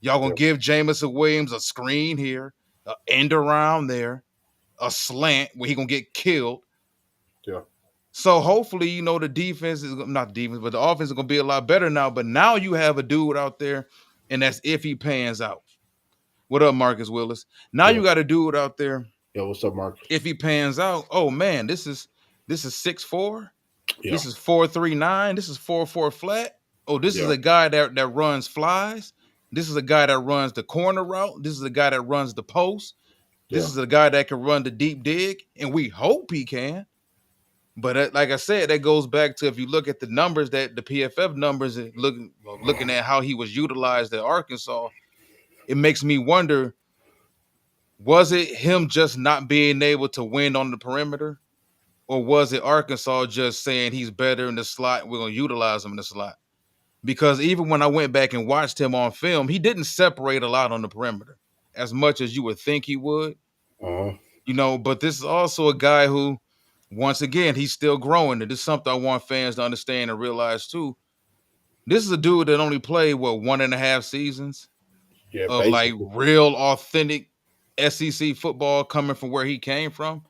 Speaker 2: Y'all gonna
Speaker 1: yeah,
Speaker 2: give Jameson Williams a screen here, a end around there, a slant where he gonna get killed.
Speaker 1: yeah,
Speaker 2: So hopefully, the defense is not the defense, but the offense is gonna be a lot better now. But now you have a dude out there, and that's if he pans out. What up, Marcus Willis? Now
Speaker 1: yeah,
Speaker 2: you got a dude out there.
Speaker 1: yeah. What's up, Mark?
Speaker 2: If he pans out, oh man, this is 6'4".
Speaker 1: Yeah,
Speaker 2: This is 4.39. This is 4.4 flat. Oh, this is
Speaker 1: yeah,
Speaker 2: a guy that runs flies. This is a guy that runs the corner route. This is a guy that runs the post. This
Speaker 1: yeah,
Speaker 2: is a guy that can run the deep dig, and we hope he can. But like I said, that goes back to if you look at the numbers that the PFF numbers and looking at how he was utilized at Arkansas, it makes me wonder: was it him just not being able to win on the perimeter, or was it Arkansas just saying he's better in the slot? We're gonna utilize him in the slot. Because even when I went back and watched him on film, he didn't separate a lot on the perimeter as much as you would think he would.
Speaker 1: uh-huh.
Speaker 2: But this is also a guy who, once again, he's still growing. And this is something I want fans to understand and realize too. This is a dude that only played, 1.5 seasons
Speaker 1: Yeah,
Speaker 2: of like
Speaker 1: basically.
Speaker 2: real authentic SEC football coming from where he came from.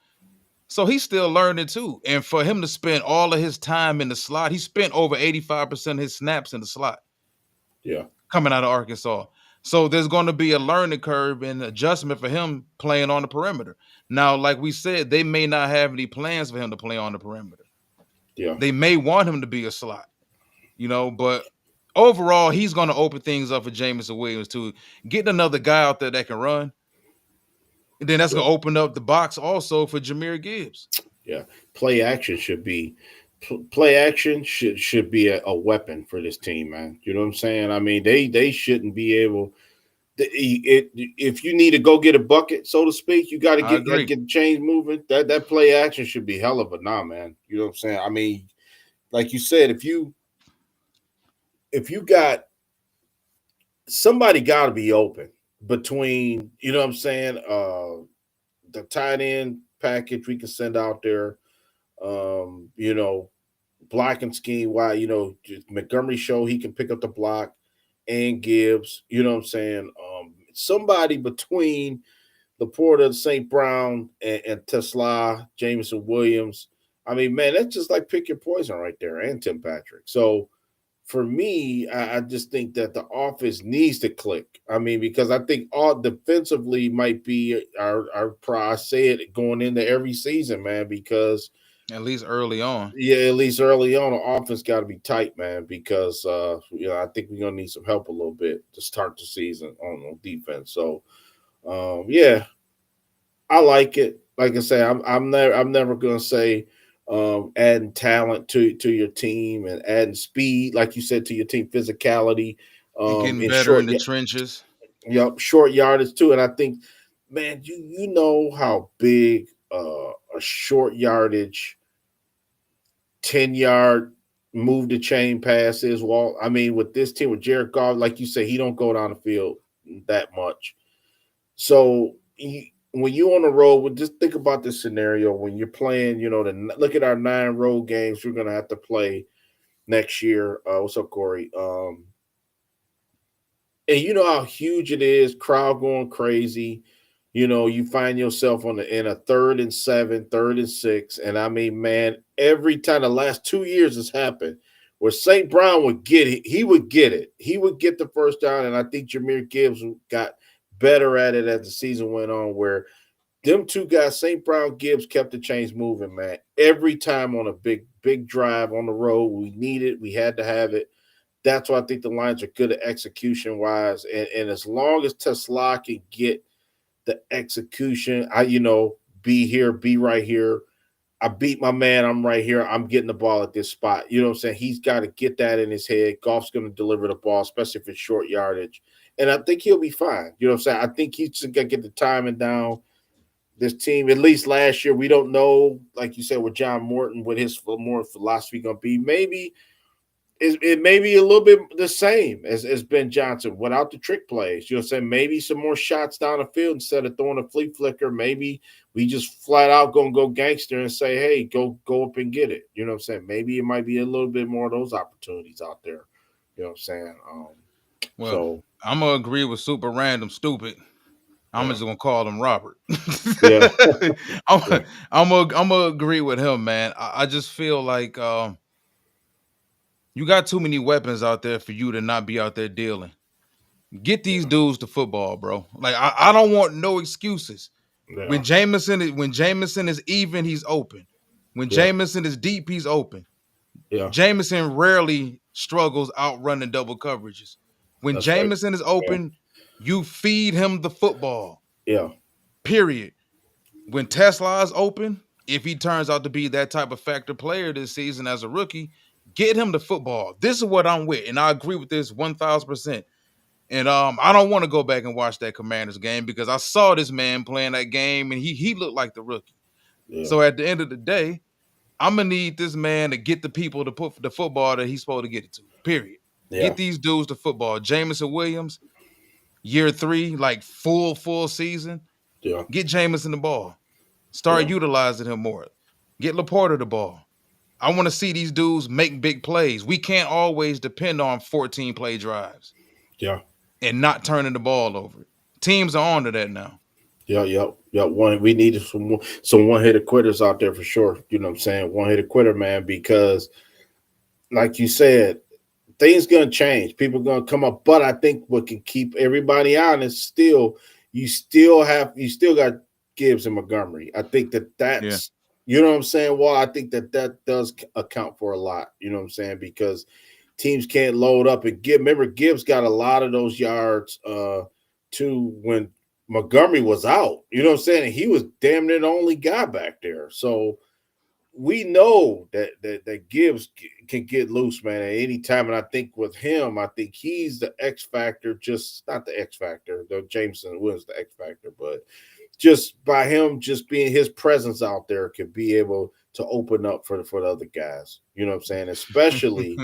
Speaker 2: So he's still learning too. And for him to spend all of his time in the slot, he spent over 85% of his snaps in the slot
Speaker 1: Yeah,
Speaker 2: coming out of Arkansas. So there's going to be a learning curve and adjustment for him playing on the perimeter. Now, like we said, they may not have any plans for him to play on the perimeter.
Speaker 1: yeah,
Speaker 2: They may want him to be a slot, but overall, he's going to open things up for Jameson Williams too. Getting another guy out there that can run, and then that's
Speaker 1: yeah,
Speaker 2: going to open up the box also for Jahmyr Gibbs.
Speaker 1: yeah. Play action should be play action should be a weapon for this team, man. You know what I'm saying? I mean, they shouldn't be able. If you need to go get a bucket, so to speak, you got to
Speaker 2: I
Speaker 1: get
Speaker 2: agree.
Speaker 1: the chains moving. That play action should be hell of a nah, man. You know what I'm saying? I mean, like you said, if you got somebody, got to be open between. You know what I'm saying? The tight end package we can send out there. You know, block and scheme. Why, Montgomery show he can pick up the block and Gibbs. You know what I'm saying? Somebody between Laporta, St. Brown, and Tesla, Jameson Williams. I mean, man, that's just like pick your poison right there, and Tim Patrick. So for me, I just think that the offense needs to click. I mean, because I think all defensively might be our I say it going into every season, man, because
Speaker 2: At least early on.
Speaker 1: yeah, at least early on, the offense got to be tight, man, because I think we're gonna need some help a little bit to start the season on defense. So, yeah, I like it. Like I say, I'm never gonna say adding talent to your team and adding speed, like you said, to your team, physicality,
Speaker 2: And getting
Speaker 1: in
Speaker 2: better in
Speaker 1: short,
Speaker 2: the trenches.
Speaker 1: yep, short yardage too. And I think man, you know how big a short yardage 10-yard move the chain pass is, Walt. I mean, with this team with Jared Goff, like you say, he don't go down the field that much. So when you on the road, just think about this scenario when you're playing. Look at our 9 road games we're gonna have to play next year. What's up, Corey? And you know how huge it is, crowd going crazy. You find yourself in a 3rd and 7, 3rd and 6, and I mean, man, every time the last 2 years has happened, where St. Brown would get it, he would get it, he would get the first down, and I think Jameer Gibbs got better at it as the season went on. Where them two guys, St. Brown, Gibbs, kept the chains moving, man. Every time on a big drive on the road, we needed, we had to have it. That's why I think the Lions are good at execution wise. And as long as Tesla can get the execution, be here, be right here. I beat my man. I'm right here. I'm getting the ball at this spot. You know what I'm saying? He's got to get that in his head. Goff's going to deliver the ball, especially if it's short yardage. And I think he'll be fine. You know what I'm saying? I think he's just got to get the timing down. This team, at least last year, we don't know, like you said, with John Morton, what his more philosophy going to be. Maybe it may be a little bit the same as Ben Johnson without the trick plays. You know what I'm saying? Maybe some more shots down the field instead of throwing a flea flicker. Maybe we just flat out gonna go gangster and say, hey, go up and get it. You know what I'm saying? Maybe it might be a little bit more of those opportunities out there. You know what I'm saying?
Speaker 2: Well,
Speaker 1: So
Speaker 2: I'm gonna agree with super random stupid. I'm
Speaker 1: yeah,
Speaker 2: just gonna call him Robert.
Speaker 1: yeah,
Speaker 2: I'm,
Speaker 1: yeah,
Speaker 2: I'm gonna agree with him, man. I just feel like you got too many weapons out there for you to not be out there dealing. Get these
Speaker 1: yeah,
Speaker 2: dudes to football, bro. Like I don't want no excuses.
Speaker 1: yeah,
Speaker 2: When Jameson is even, he's open. When
Speaker 1: yeah.
Speaker 2: Jameson is deep, he's open.
Speaker 1: Yeah.
Speaker 2: Jameson rarely struggles outrunning double coverages. When
Speaker 1: That's right.
Speaker 2: Jameson is
Speaker 1: Yeah,
Speaker 2: open, you feed him the football.
Speaker 1: yeah,
Speaker 2: Period. When Tesla is open, if he turns out to be that type of factor player this season as a rookie, get him the football. This is what I'm with, and I agree with this 1,000%. And I don't want to go back and watch that Commanders game because I saw this man playing that game, and he looked like the rookie.
Speaker 1: yeah,
Speaker 2: So at the end of the day, I'm gonna need this man to get the people to put the football that he's supposed to get it to. Period.
Speaker 1: yeah,
Speaker 2: Get these dudes to football. Jameson Williams, year 3, like full season.
Speaker 1: yeah,
Speaker 2: Get Jameson the ball. Start
Speaker 1: yeah,
Speaker 2: utilizing him more. Get Laporta the ball. I want to see these dudes make big plays. We can't always depend on 14 play drives
Speaker 1: yeah.
Speaker 2: and not turning the ball over. Teams are on to that now.
Speaker 1: Yeah, yeah, yeah. We needed some one hitter quitters out there for sure. You know what I'm saying? One hitter quitter, man, because like you said, things gonna change. People gonna come up, but I think what can keep everybody honest still, you still got Gibbs and Montgomery. I think
Speaker 2: Yeah.
Speaker 1: that's you know what I'm saying. Well, I think that does account for a lot. You know what I'm saying because teams can't load up and give. Remember, Gibbs got a lot of those yards too when Montgomery was out. You know what I'm saying? And he was damn near the only guy back there. So we know that Gibbs can get loose, man, at any time. And I think with him, I think he's the X factor. Just not the X factor. Though Jameson was the X factor, but just by him just being his presence out there could be able to open up for the other guys. You know what I'm saying? Especially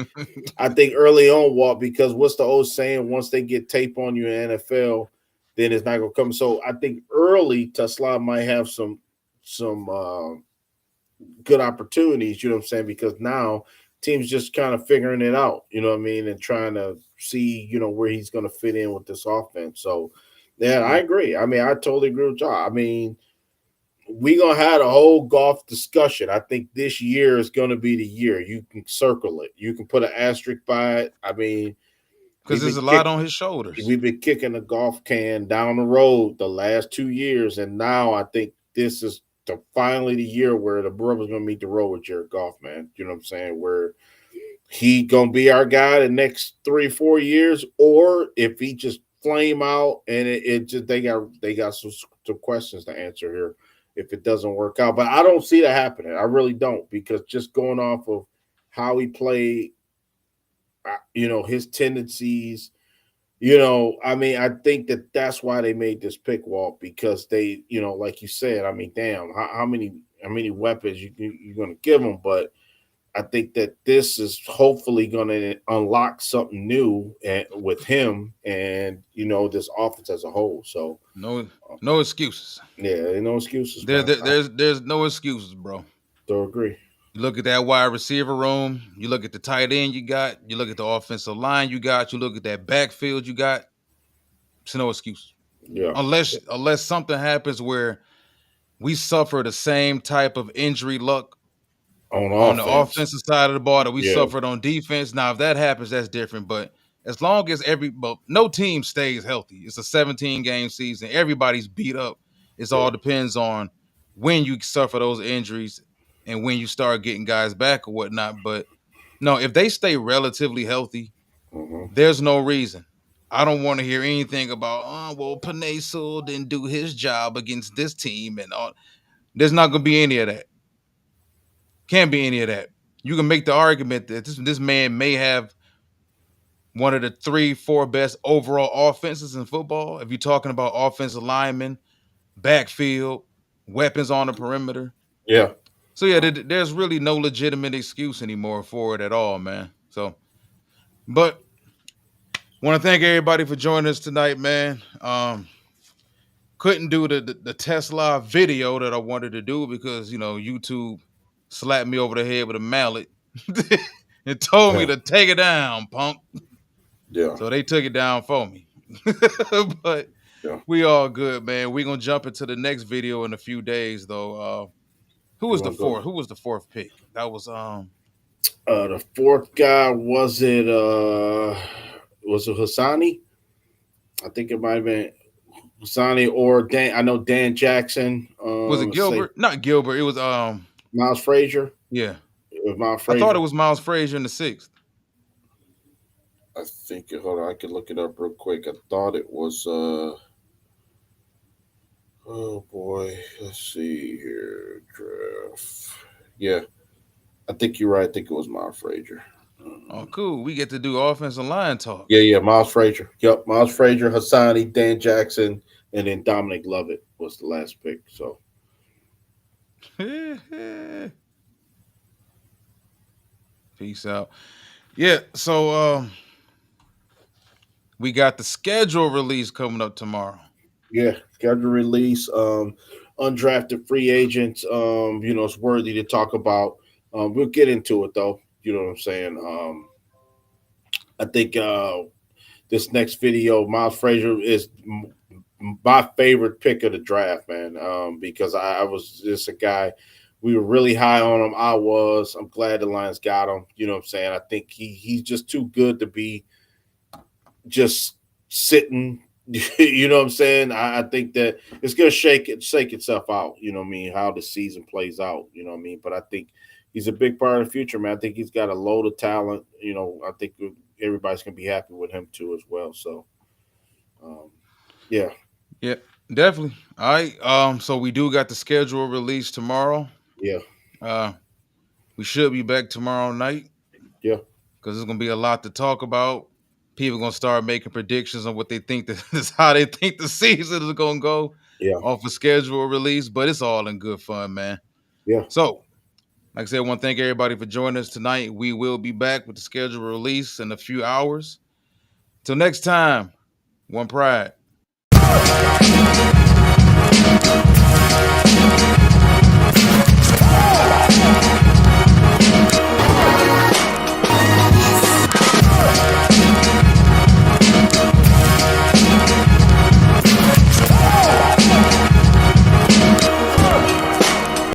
Speaker 1: I think early on, Walt, because what's the old saying? Once they get tape on you in NFL, then it's not gonna come. So I think early Tesla might have some good opportunities. You know what I'm saying? Because now teams just kind of figuring it out. You know what I mean, and trying to see where he's gonna fit in with this offense. So yeah, I
Speaker 2: Yeah.
Speaker 1: agree. I mean, I totally agree with y'all. I mean, we gonna have a whole golf discussion. I think this year is gonna be the year. You can circle it. You can put an asterisk by it. I mean,
Speaker 2: Because
Speaker 1: we've
Speaker 2: there's
Speaker 1: been
Speaker 2: a lot
Speaker 1: kick,
Speaker 2: on his shoulders.
Speaker 1: we've been kicking the golf can down the road the last 2 years, and now I think this is finally the year where the brother's gonna meet the road with Jared Goff, man. You know what I'm saying? Where he gonna be our guy the next 3 4 years, or if he just flame out and it just they got some questions to answer here if it doesn't work out. But I don't see that happening. I really don't because just going off of how he played, his tendencies. I mean, I think that that's why they made this pick, Walt, because they, like you said, I mean, damn, how many weapons you're going to give them, but I think that this is hopefully going to unlock something new with him and this offense as a whole. So
Speaker 2: No, no excuses.
Speaker 1: yeah, no excuses,
Speaker 2: There,
Speaker 1: man.
Speaker 2: there
Speaker 1: I
Speaker 2: there's no excuses, bro.
Speaker 1: don't agree.
Speaker 2: You look at that wide receiver room. You look at the tight end you got. You look at the offensive line you got. You look at that backfield you got. It's no excuse.
Speaker 1: Yeah,
Speaker 2: Unless something happens where we suffer the same type of injury luck
Speaker 1: on
Speaker 2: on the
Speaker 1: offense.
Speaker 2: offensive side of the ball that we
Speaker 1: Yeah,
Speaker 2: suffered on defense. Now, if that happens, that's different. But as long as no team stays healthy, it's a 17 game season. Everybody's beat up. It
Speaker 1: yeah,
Speaker 2: all depends on when you suffer those injuries and when you start getting guys back or whatnot. But no, if they stay relatively healthy,
Speaker 1: hmm
Speaker 2: there's no reason. I don't want to hear anything about, oh, well, Panay Sewell didn't do his job against this team and all. There's not going to be any of that. Can't be any of that. You can make the argument that this man may have one of the three, four best overall offenses in football. If you're talking about offensive linemen, backfield, weapons on the perimeter.
Speaker 1: yeah.
Speaker 2: So yeah, there's really no legitimate excuse anymore for it at all, man. So, but want to thank everybody for joining us tonight, man. Couldn't do the Tesla video that I wanted to do because YouTube slapped me over the head with a mallet and told me
Speaker 1: Yeah,
Speaker 2: to take it down, punk.
Speaker 1: yeah,
Speaker 2: So they took it down for me. But
Speaker 1: yeah.
Speaker 2: we all good, man. We're gonna jump into the next video in a few days, though. Who
Speaker 1: You
Speaker 2: was the
Speaker 1: want to go?
Speaker 2: fourth? Who was the fourth pick? That was
Speaker 1: The fourth guy was it Hassani? I think it might have been Hassani or Dan. I know Dan Jackson.
Speaker 2: was it
Speaker 1: Let's say
Speaker 2: Gilbert? Not Gilbert. It was
Speaker 1: Miles Frazier.
Speaker 2: yeah.
Speaker 1: It was Miles
Speaker 2: I thought it
Speaker 1: Frazier.
Speaker 2: was Miles Frazier in the sixth.
Speaker 1: I think. Hold on, I can look it up real quick. I thought it was. Oh boy, let's see here. Draft. Yeah, I think you're right. I think it was Miles Frazier.
Speaker 2: Oh, cool. We get to do offensive line talk.
Speaker 1: Yeah, Miles Frazier. Yep, Miles Frazier, Hassani, Dan Jackson, and then Dominic Lovett was the last pick. So
Speaker 2: Peace out. Yeah, so we got the schedule release coming up tomorrow.
Speaker 1: yeah, schedule release. Undrafted free agents. It's worthy to talk about. We'll get into it though. You know what I'm saying? I think this next video, Miles Frazier is my favorite pick of the draft, man. Because I was just a guy. We were really high on him. I was. I'm glad the Lions got him. You know what I'm saying? I think he's just too good to be just sitting. You know what I'm saying? I think that it's gonna shake itself out. You know what I mean? How the season plays out. You know what I mean? But I think he's a big part of the future, man. I think he's got a load of talent. I think everybody's gonna be happy with him too as well. So, um, yeah,
Speaker 2: Yeah, definitely. All right. So we do got the schedule release tomorrow.
Speaker 1: yeah,
Speaker 2: Uh, we should be back tomorrow night
Speaker 1: yeah,
Speaker 2: because there's gonna be a lot to talk about. People gonna start making predictions on what they think this how they think the season is gonna go
Speaker 1: yeah,
Speaker 2: off a schedule release, but it's all in good fun, man.
Speaker 1: yeah.
Speaker 2: So, like I said, I want to thank everybody for joining us tonight. We will be back with the schedule release in a few hours. Till next time, one pride.